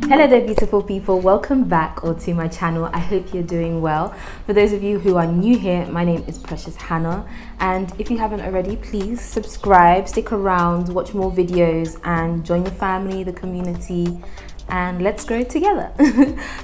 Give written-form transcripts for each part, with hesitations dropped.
Hello there beautiful people, welcome back or to my channel. I hope you're doing well. For those of you who are new here, my name is Precious Hannah, and if you haven't already, please subscribe, stick around, watch more videos and join the family, the community, and let's grow together.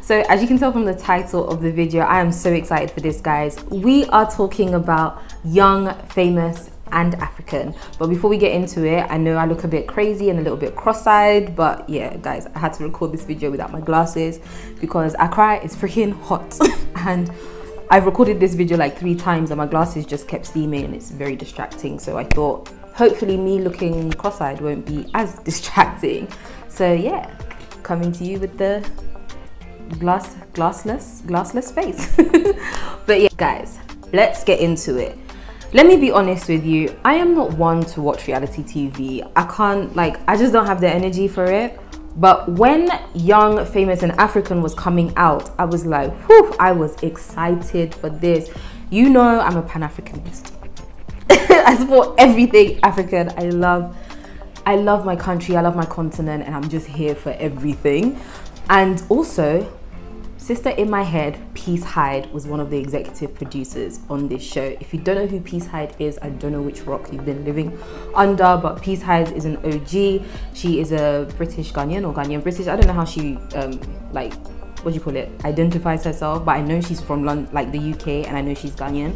So as you can tell from the title of the video, I am so excited for this, guys. We are talking about Young, Famous and African. But before we get into it, I know I look a bit crazy and a little bit cross-eyed, but yeah guys, I had to record this video without my glasses because Accra is freaking hot and I've recorded this video like 3 times and my glasses just kept steaming and it's very distracting. So I thought hopefully me looking cross-eyed won't be as distracting. So yeah, coming to you with the glassless face. But yeah guys, let's get into it. Let me be honest with you, I am not one to watch reality TV. I just don't have the energy for it. But when Young, Famous and African was coming out, I was like, whew, I was excited for this. You know, I'm a Pan-Africanist. I support everything African. I love my country, I love my continent, and I'm just here for everything. And also, sister in my head, Peace Hyde, was one of the executive producers on this show. If you don't know who Peace Hyde is, I don't know which rock you've been living under, but Peace Hyde is an OG. She is a British Ghanaian or Ghanaian British. I don't know how she identifies herself, but I know she's from London, like the UK, and I know she's Ghanaian.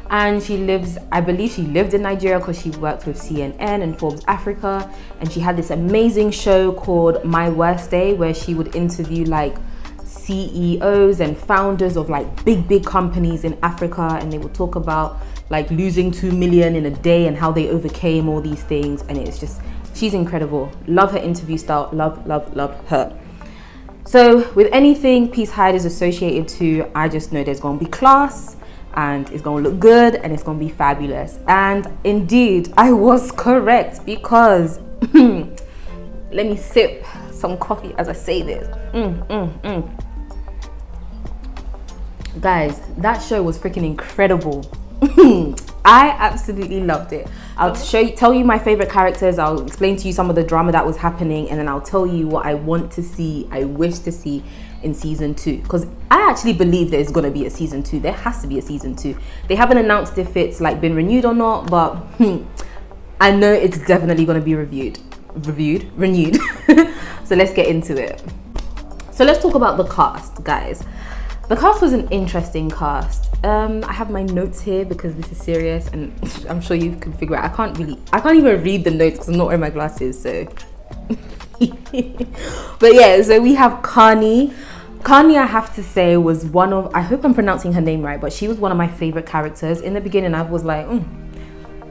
And she lives, I believe she lived in Nigeria because she worked with CNN and Forbes Africa, and she had this amazing show called My Worst Day where she would interview like CEOs and founders of like big companies in Africa, and they would talk about like losing 2 million in a day and how they overcame all these things. And it's just, she's incredible. Love her interview style, love her. So with anything Peace Hyde is associated to, I just know there's gonna be class and it's gonna look good and it's gonna be fabulous. And indeed I was correct, because let me sip some coffee as I say this. Guys, that show was freaking incredible. I absolutely loved it. I'll tell you my favorite characters. I'll explain to you some of the drama that was happening, and then I'll tell you what I want to see, I wish to see in season 2, because I actually believe there's gonna be a season 2. There has to be a season 2. They haven't announced if it's like been renewed or not, but I know it's definitely gonna be renewed. So let's get into it. So let's talk about the cast, guys. The cast was an interesting cast. I have my notes here because this is serious, and I'm sure you can figure out. I can't even read the notes because I'm not wearing my glasses. So, but yeah. So we have Kani. Kani, I have to say, was one of, I hope I'm pronouncing her name right, but she was one of my favorite characters. In the beginning, I was like,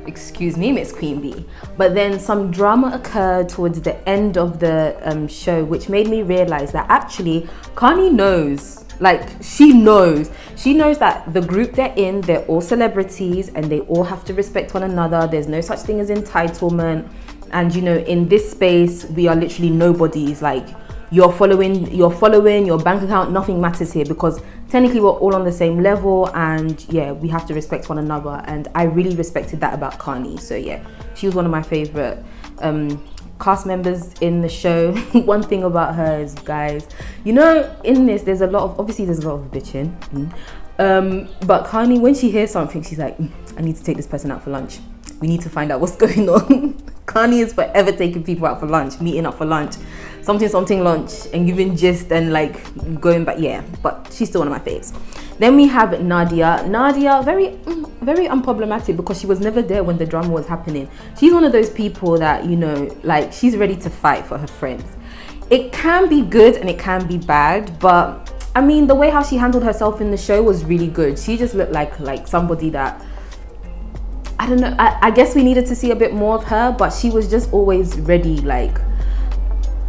excuse me, Miss Queen Bee. But then some drama occurred towards the end of the show, which made me realize that actually Kani knows. Like, she knows that the group they're in, they're all celebrities and they all have to respect one another. There's no such thing as entitlement. And you know, in this space, we are literally nobodies. Like, you're following your bank account, nothing matters here, because technically we're all on the same level, and yeah, we have to respect one another. And I really respected that about Kani. So yeah, she was one of my favorite cast members in the show. One thing about her is, guys, you know, in this there's a lot of bitching, but Kani, when she hears something, she's like, I need to take this person out for lunch, we need to find out what's going on. Kani is forever taking people out for lunch, meeting up for lunch, something lunch, and giving gist and like going back. Yeah, but she's still one of my faves. Then we have Nadia. Very unproblematic, because she was never there when the drama was happening. She's one of those people that, you know, like, she's ready to fight for her friends. It can be good and it can be bad, but I mean, the way how she handled herself in the show was really good. She just looked like somebody that, I don't know, I guess we needed to see a bit more of her, but she was just always ready. Like,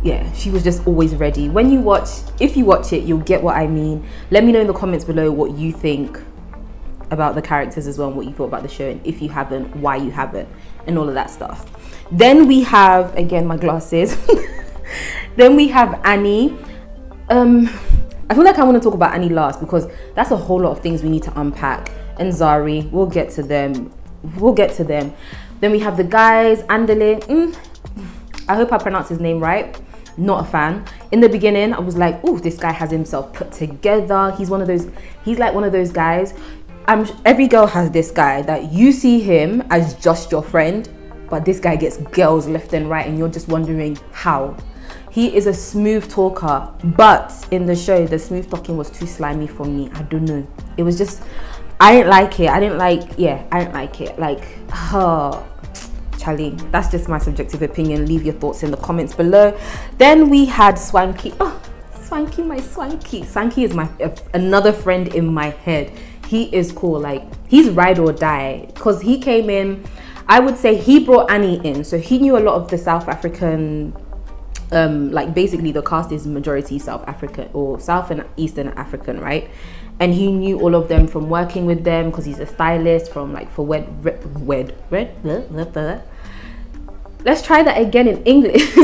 yeah, she was just always ready. When you watch, if you watch it, you'll get what I mean. Let me know in the comments below what you think about the characters as well, and what you thought about the show, and if you haven't, why you haven't, and all of that stuff. Then we have, again, my glasses. Then we have Annie. I feel like I want to talk about Annie last, because that's a whole lot of things we need to unpack. And Zari, we'll get to them. Then we have the guys, Andele. I hope I pronounced his name right. Not a fan. in the beginning, I was like, oh, this guy has himself put together. He's like one of those guys. Every girl has this guy that you see him as just your friend, but this guy gets girls left and right, and you're just wondering how. He is a smooth talker, but in the show, the smooth talking was too slimy for me. I don't know. It was just, I didn't like it. I didn't like it. Like, Charlie, that's just my subjective opinion. Leave your thoughts in the comments below. Then we had Swanky. Oh, Swanky, my Swanky. Swanky is another friend in my head. He is cool. Like, he's ride or die, because he came in, I would say he brought Annie in, so he knew a lot of the South African, like basically the cast is majority South African or South and Eastern African, right? And he knew all of them from working with them, because he's a stylist from like for let's try that again in English.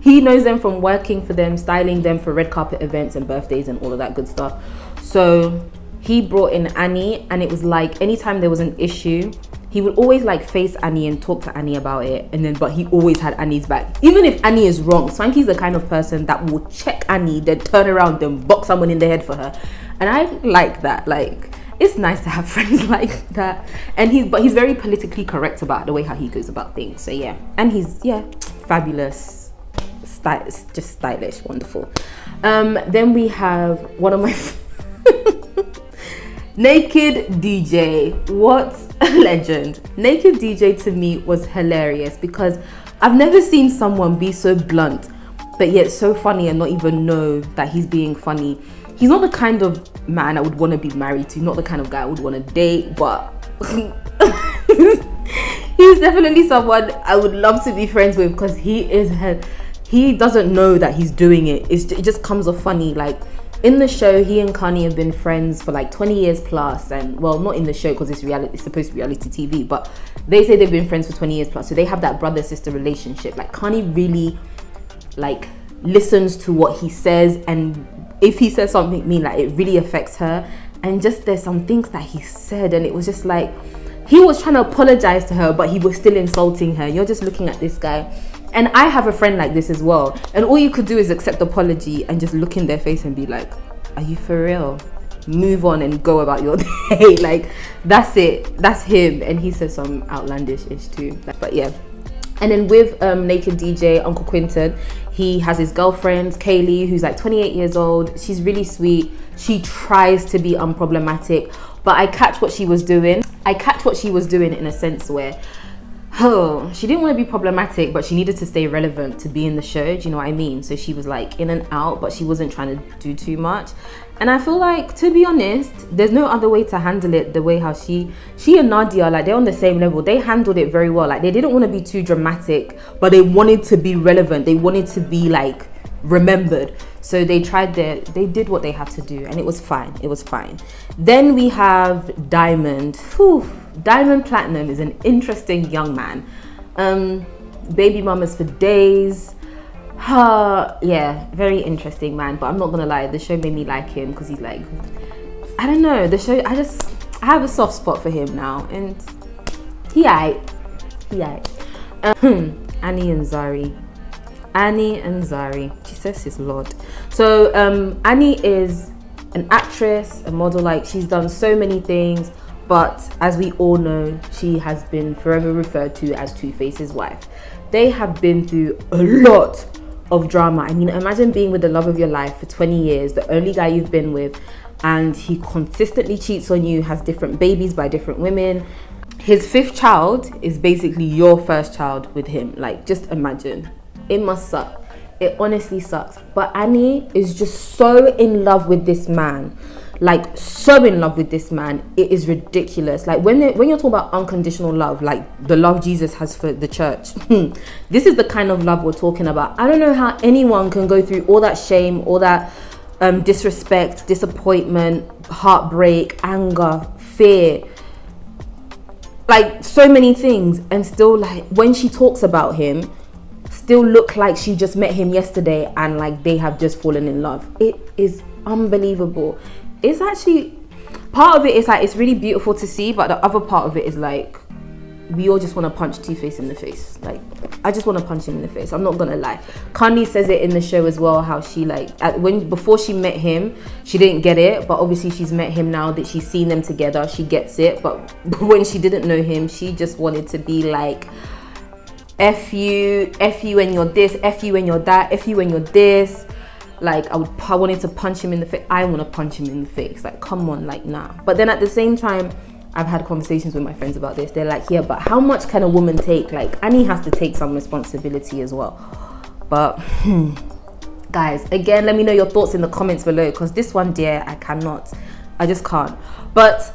He knows them from working for them, styling them for red carpet events and birthdays and all of that good stuff. So he brought in Annie, and it was like anytime there was an issue, he would always like face Annie and talk to Annie about it, and then but he always had Annie's back. Even if Annie is wrong, Swanky's the kind of person that will check Annie, then turn around, then box someone in the head for her. And I like that. Like, it's nice to have friends like that. And he's very politically correct about the way how he goes about things. So yeah, and he's fabulous, just stylish, wonderful. Then we have one of my Naked DJ. What a legend. Naked DJ to me was hilarious, because I've never seen someone be so blunt but yet so funny and not even know that he's being funny. He's not the kind of man I would want to be married to, not the kind of guy I would want to date, but he's definitely someone I would love to be friends with, because he doesn't know that he's doing it. It just comes off funny. Like, in the show, he and Kani have been friends for like 20 years plus, and well, not in the show because it's supposed to be reality TV, but they say they've been friends for 20 years plus, so they have that brother-sister relationship. Like, Kani really like listens to what he says, and if he says something mean, like, it really affects her. And just there's some things that he said, and it was just like he was trying to apologize to her, but he was still insulting her. You're just looking at this guy. And I have a friend like this as well, and all you could do is accept apology and just look in their face and be like, are you for real? Move on and go about your day. Like, that's it. That's him. And he says some outlandish ish too, but yeah. And then with Naked DJ, Uncle Quinton, he has his girlfriend Kaylee, who's like 28 years old. She's really sweet. She tries to be unproblematic, but I catch what she was doing. In a sense where, she didn't want to be problematic, but she needed to stay relevant to be in the show. Do you know what I mean? So she was like in and out, but she wasn't trying to do too much. And I feel like, to be honest, there's no other way to handle it the way how she and Nadia, like, they're on the same level. They handled it very well. Like, they didn't want to be too dramatic, but they wanted to be relevant. They wanted to be like remembered. So they they did what they had to do, and it was fine. It was fine. Then we have Diamond. Whew. Diamond Platinum is an interesting young man. Baby mamas for days. Yeah, very interesting man, but I'm not gonna lie, the show made me like him, because he's like, I don't know, the show, I have a soft spot for him now, and he aight. Annie and Zari. Jesus is Lord. So Annie is an actress, a model. Like, she's done so many things, but as we all know, she has been forever referred to as Two-Face's wife. They have been through a lot of drama. I mean, imagine being with the love of your life for 20 years, the only guy you've been with, and he consistently cheats on you, has different babies by different women. His 5th child is basically your 1st child with him. Like, just imagine. It must suck. It honestly sucks. But Annie is just so in love with this man. Like, so in love with this man, it is ridiculous. Like, when you're talking about unconditional love, like the love Jesus has for the church, this is the kind of love we're talking about. I don't know how anyone can go through all that shame, all that disrespect, disappointment, heartbreak, anger, fear, like so many things, and still, like, when she talks about him, still look like she just met him yesterday and like they have just fallen in love. It is unbelievable. It's actually, part of it is like, it's really beautiful to see, but the other part of it is like, we all just want to punch Two-Face in the face. Like, I just want to punch him in the face. I'm not gonna lie. Kanye says it in the show as well, how she like before she met him, she didn't get it, but obviously she's met him now that she's seen them together, she gets it. But when she didn't know him, she just wanted to be like, F you and you're this, F you and you're that, F you and you're this. Like I wanted to punch him in the face. I want to punch him in the face. Like, come on, like, nah. But then at the same time, I've had conversations with my friends about this. They're like, yeah, but how much can a woman take? Like, Annie has to take some responsibility as well. But guys, again, let me know your thoughts in the comments below, because this one, dear, I just can't. But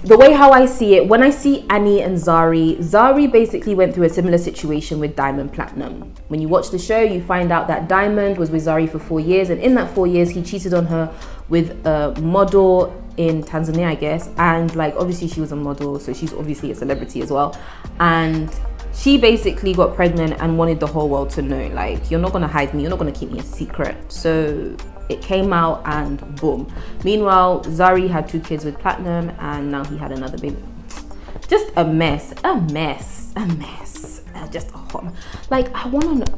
the way how I see it, when I see Annie and Zari basically went through a similar situation with Diamond Platinum. When you watch the show, you find out that Diamond was with Zari for 4 years, and in that 4 years, he cheated on her with a model in Tanzania, I guess. And like, obviously she was a model, so she's obviously a celebrity as well. And she basically got pregnant and wanted the whole world to know, like, you're not gonna hide me, you're not gonna keep me a secret. So it came out and boom. Meanwhile, Zari had 2 kids with Platinum, and now he had another baby. Just a mess. Just a hot, like, I want to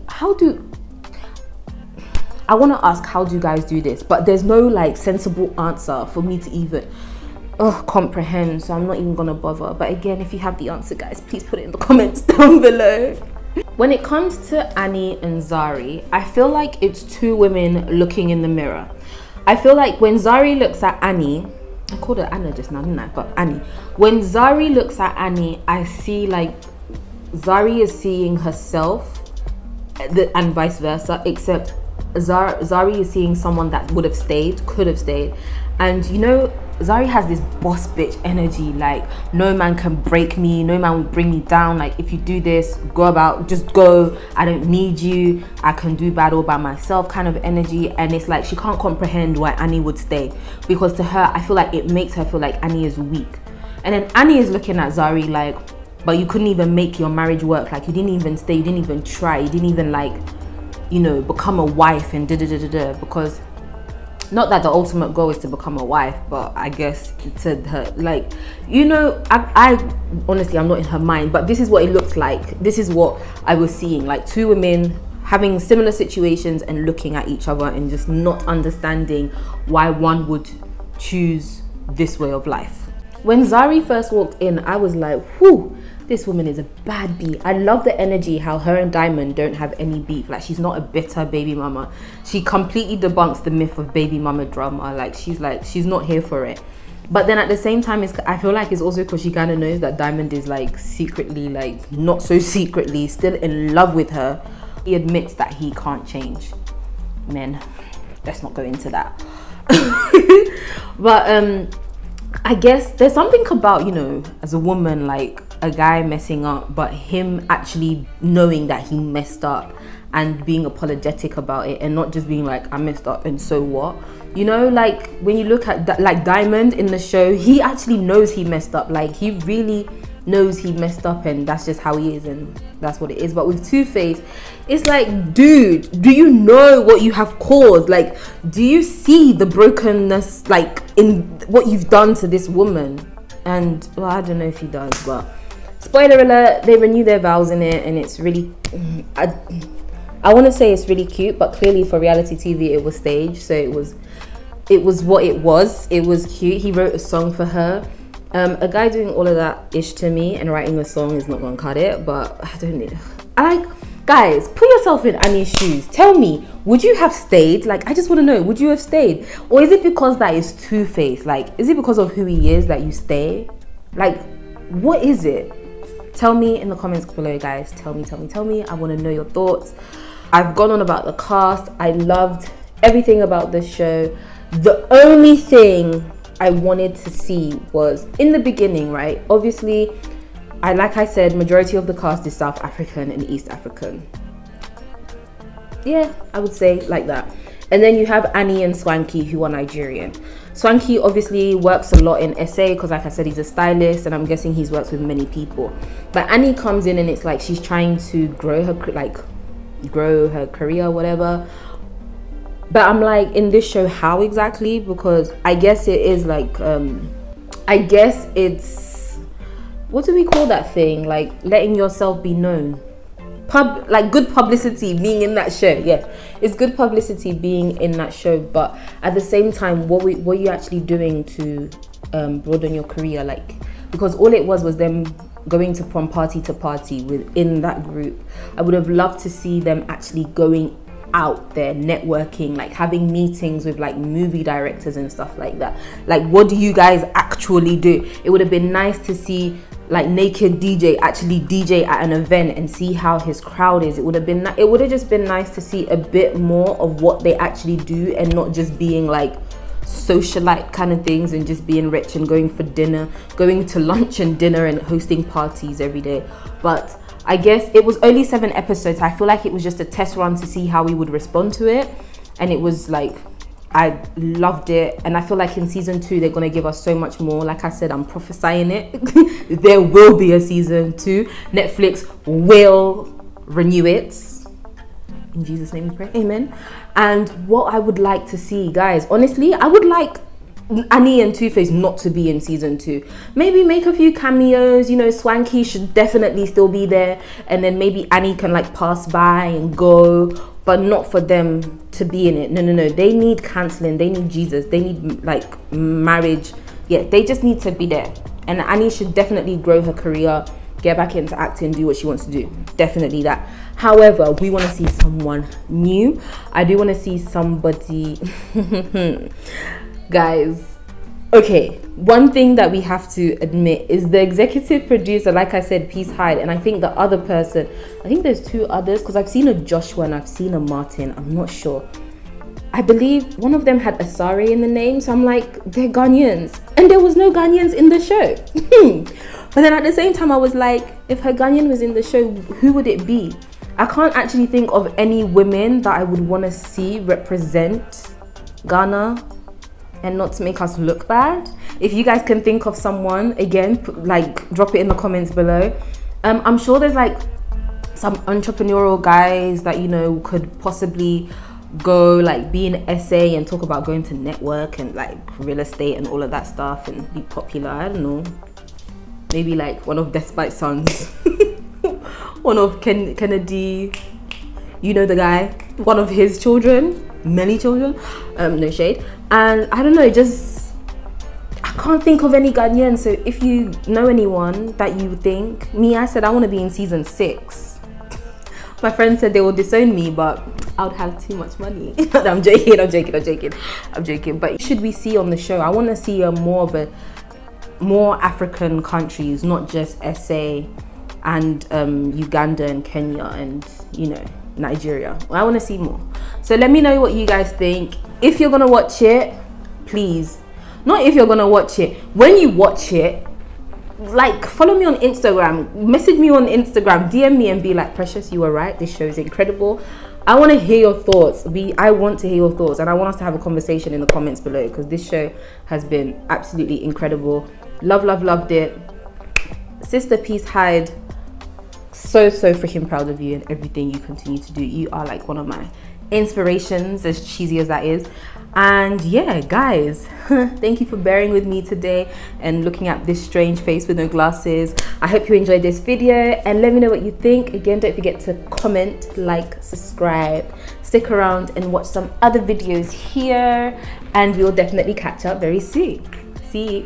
ask, how do you guys do this? But there's no like sensible answer for me to even comprehend, so I'm not even gonna bother. But again, if you have the answer, guys, please put it in the comments down below. When it comes to Annie and Zari, I feel like it's 2 women looking in the mirror. I feel like when Zari looks at Annie, I called her Anna just now, didn't I? But Annie. When Zari looks at Annie, I see like Zari is seeing herself, and vice versa, except Zari is seeing someone that would have stayed, could have stayed. And you know, Zari has this boss bitch energy, like, no man can break me, no man will bring me down. Like, if you do this, just go, I don't need you, I can do bad all by myself kind of energy. And it's like she can't comprehend why Annie would stay, because to her, I feel like it makes her feel like Annie is weak. And then Annie is looking at Zari like, but you couldn't even make your marriage work, like, you didn't even stay, you didn't even try, you didn't even, like, you know, become a wife and because not that the ultimate goal is to become a wife, but I guess to her, like, you know, I honestly, I'm not in her mind, but this is what it looks like. This is what I was seeing, like 2 women having similar situations and looking at each other and just not understanding why one would choose this way of life. When Zari first walked in, I was like, whew, this woman is a bad bee. I love the energy, how her and Diamond don't have any beef. Like, she's not a bitter baby mama. She completely debunks the myth of baby mama drama. Like, she's not here for it. But then at the same time, I feel like it's also because she kind of knows that Diamond is like secretly, like not so secretly, still in love with her. He admits that he can't change. Men, let's not go into that. But I guess there's something about, you know, as a woman, like a guy messing up, but him actually knowing that he messed up and being apologetic about it, and not just being like, I messed up and so what, you know. Like, when you look at like Diamond in the show, he actually knows he messed up. Like, he really knows he messed up, and that's just how he is, and that's what it is. But with Two-Face, it's like, dude, do you know what you have caused? Like, do you see the brokenness, like, in what you've done to this woman? And well, I don't know if he does, but spoiler alert, they renew their vows in it, and it's really, I want to say it's really cute, but clearly for reality TV it was staged, so it was what it was. It was cute. He wrote a song for her. A guy doing all of that ish to me and writing a song is not gonna cut it, but I don't need. Guys, put yourself in Annie's shoes. Tell me, would you have stayed? Like, I just want to know, would you have stayed? Or is it because that is Two-Face? Like, is it because of who he is that you stay? Like, what is it? Tell me in the comments below, guys. Tell me. I want to know your thoughts. I've gone on about the cast. I loved everything about this show. The only thing I wanted to see was, in the beginning, right? Obviously, like I said, majority of the cast is South African and East African. Yeah, I would say like that. And then you have Annie and Swanky, who are Nigerian. Swanky obviously works a lot in SA because, like I said, he's a stylist, and I'm guessing he's worked with many people. But Annie comes in and it's like she's trying to grow her career, whatever. But I'm like, in this show, how exactly? Because I guess it is like, I guess it's, what do we call that thing? Like, letting yourself be known. like good publicity being in that show. Yeah, it's good publicity being in that show, but at the same time, what were you actually doing to broaden your career? Like, because all it was them going from party to party within that group. I would have loved to see them actually going out there, networking, like having meetings with like movie directors and stuff like that. Like, what do you guys actually do? It would have been nice to see like Naked DJ actually DJ at an event and see how his crowd is. It would have just been nice to see a bit more of what they actually do, and not just being like socialite kind of things and just being rich and going for dinner, going to lunch and dinner and hosting parties every day. But I guess it was only 7 episodes. I feel like it was just a test run to see how we would respond to it, and it was like, I loved it. And I feel like in season 2 they're gonna give us so much more. Like I said, I'm prophesying it. There will be a season 2. Netflix will renew it. In Jesus' name we pray, amen. And what I would like to see, guys, honestly, I would like Annie and Two-Face not to be in season 2. Maybe make a few cameos, you know. Swanky should definitely still be there, and then maybe Annie can like pass by and go, but not for them to be in it. No, they need counseling, they need Jesus, they need like marriage. Yeah, they just need to be there. And Annie should definitely grow her career, get back into acting, do what she wants to do. Definitely that. However, we want to see someone new. I do want to see somebody guys, okay, one thing that we have to admit is the executive producer, like I said, Peace Hyde, and I think the other person, I think there's 2 others, because I've seen a Joshua and I've seen a Martin, I'm not sure. I believe one of them had Asari in the name, so I'm like, they're Ghanaians, and there was no Ghanaians in the show. But then at the same time I was like, if a Ghanaian was in the show, who would it be? I can't actually think of any women that I would want to see represent Ghana and not to make us look bad. If you guys can think of someone, again, like drop it in the comments below. I'm sure there's like some entrepreneurial guys that, you know, could possibly go like be an SA and talk about going to network and like real estate and all of that stuff and be popular. I don't know, maybe like one of Despite's sons, one of Kennedy, you know the guy, one of his children, many children, no shade. And I don't know, just I can't think of any Ghanaians. So if you know anyone that you think, I said I want to be in season 6. My friend said they will disown me, but I would have too much money. I'm joking. But should we see on the show? I want to see more African countries, not just SA and Uganda and Kenya and, you know, Nigeria. I want to see more. So let me know what you guys think. If you're gonna watch it, please, not if you're gonna watch it, when you watch it, like follow me on Instagram, message me on Instagram, DM me and be like, Precious, you were right, this show is incredible. I want to hear your thoughts. I want to hear your thoughts, and I want us to have a conversation in the comments below, because this show has been absolutely incredible. Loved it. Sister Peace Hyde, so freaking proud of you and everything you continue to do. You are like one of my inspirations, as cheesy as that is. And yeah, guys, thank you for bearing with me today and looking at this strange face with no glasses. I hope you enjoyed this video, and let me know what you think. Again, don't forget to comment, like, subscribe, stick around and watch some other videos here, and we'll definitely catch up very soon. See you.